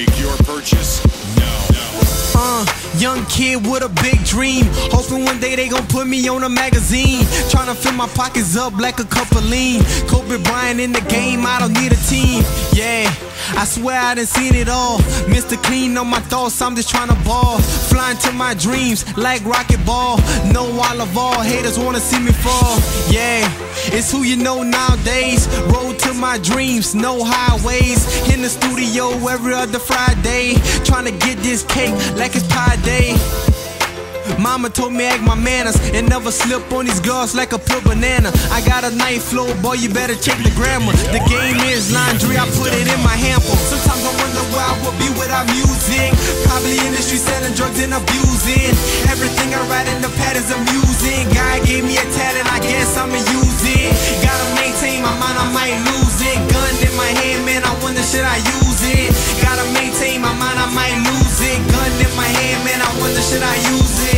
make your purchase now. Young kid with a big dream, hoping one day they gon' put me on a magazine. Tryna fill my pockets up like a cup of lean. Kobe Bryant in the game, I don't need a team. Yeah, I swear I done seen it all. Mr. Clean on my thoughts, I'm just tryna ball. Flying to my dreams like rocket ball. No wall of all, haters wanna see me fall. Yeah, it's who you know nowadays. Road to my dreams, no highways. In the studio every other Friday, tryna get this cake like it's pie day. Mama told me act my manners and never slip on these girls like a peeled banana. I got a night flow, boy, you better check the grammar. The game is laundry, I put it in my hamper. Sometimes I wonder where I would be without music. Probably in the street selling drugs and abusing. Everything I write in the pad is amusing. God gave me a talent, I guess I'ma use it. Gotta maintain my mind, I might lose it. Gun in my hand, man, I wonder should I use it. Gotta maintain my mind, I might lose it. Gun in my hand, man, I wonder should I use it.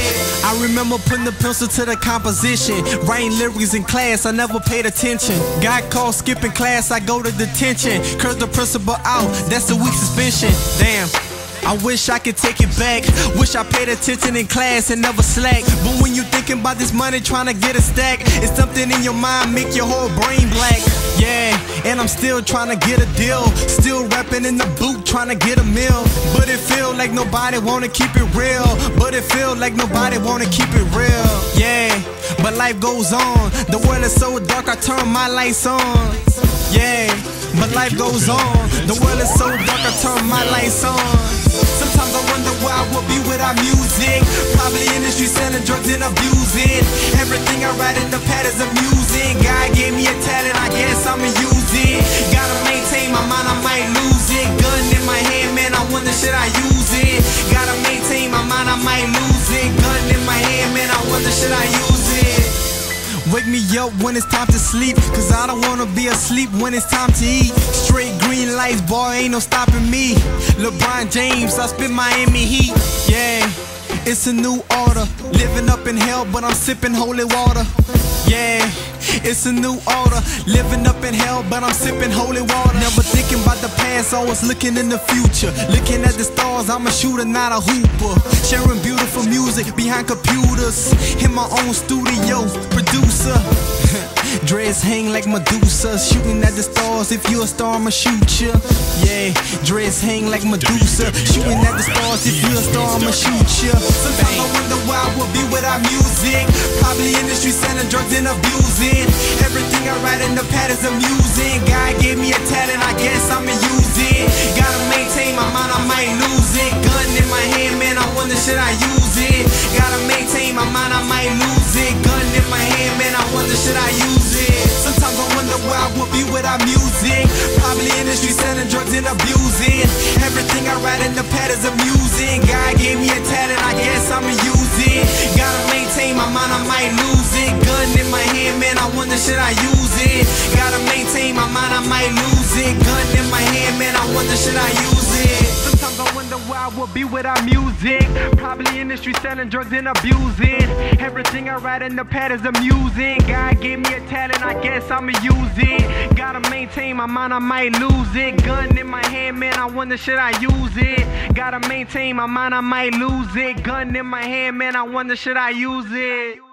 I remember putting the pencil to the composition, writing lyrics in class, I never paid attention. Got caught skipping class, I go to detention. Curse the principal out, that's a week suspension. Damn, I wish I could take it back. Wish I paid attention in class and never slack. But when you thinking about this money, trying to get a stack, it's something in your mind, make your whole brain black. Yeah, and I'm still trying to get a deal. Still rapping in the booth, trying to get a meal. But it feel like nobody wanna keep it real. But it feel like nobody wanna keep it real. Yeah, but life goes on. The world is so dark, I turn my lights on. Yeah, but life goes on. The world is so dark, I turn my lights on. Sometimes I wonder where I would be without music. Probably in the street selling drugs and abusing. Everything I write in the pad is amusing. God gave me a talent, I guess I'ma use it. Gotta maintain my mind, I might lose it. Gun in my hand, man, I wonder should I use it. Gotta maintain my mind, I might lose it. Gun in my hand, man, I wonder should I use it. Wake me up when it's time to sleep, cause I don't wanna be asleep when it's time to eat. Straight green lights, boy, ain't no stopping me. LeBron James, I spit Miami Heat. Yeah, it's a new order. Living up in hell, but I'm sipping holy water. Yeah, it's a new order. Living up in hell, but I'm sipping holy water. Never thinking about the past, always looking in the future. Looking at the stars, I'm a shooter, not a hooper. Sharing beautiful music behind computers. In my own studio, producer. Dreads hang like Medusa, shooting at the stars. If you're a star, I'ma shoot ya. Yeah, dreads hang like Medusa, shooting at the stars. If you're a star, I'ma shoot ya. Sometimes I wonder where I would be without music. Probably in the street selling drugs and abusing. Everything I write in the pad is amusing. God gave me a talent, I guess I'ma use it. Gotta maintain my mind, I might lose it. Gun in my hand, man, I wonder should I use it. Gotta maintain my mind, I might lose it. Gun in my hand, man, I wonder should I use it. Sometimes I wonder where I would be without music. Probably in the street selling drugs and abusing. Everything I write in the pad is amusing. God gave me a talent, I guess I'ma use it. Gotta maintain my mind, I might lose it. Gun in my hand, man, I wonder should I use it. Gotta maintain my mind, I might lose it. Gun in my hand, man, I wonder should I use it. Sometimes I wonder where I would be without music. Probably in the street selling drugs and abusing. Everything I write in the pad is amusing. God gave me a talent, I guess I'ma use it. Gotta maintain my mind, I might lose it. Gun in my hand, man, I wonder should I use it. Gotta maintain my mind, I might lose it. Gun in my hand, man, I wonder should I use it.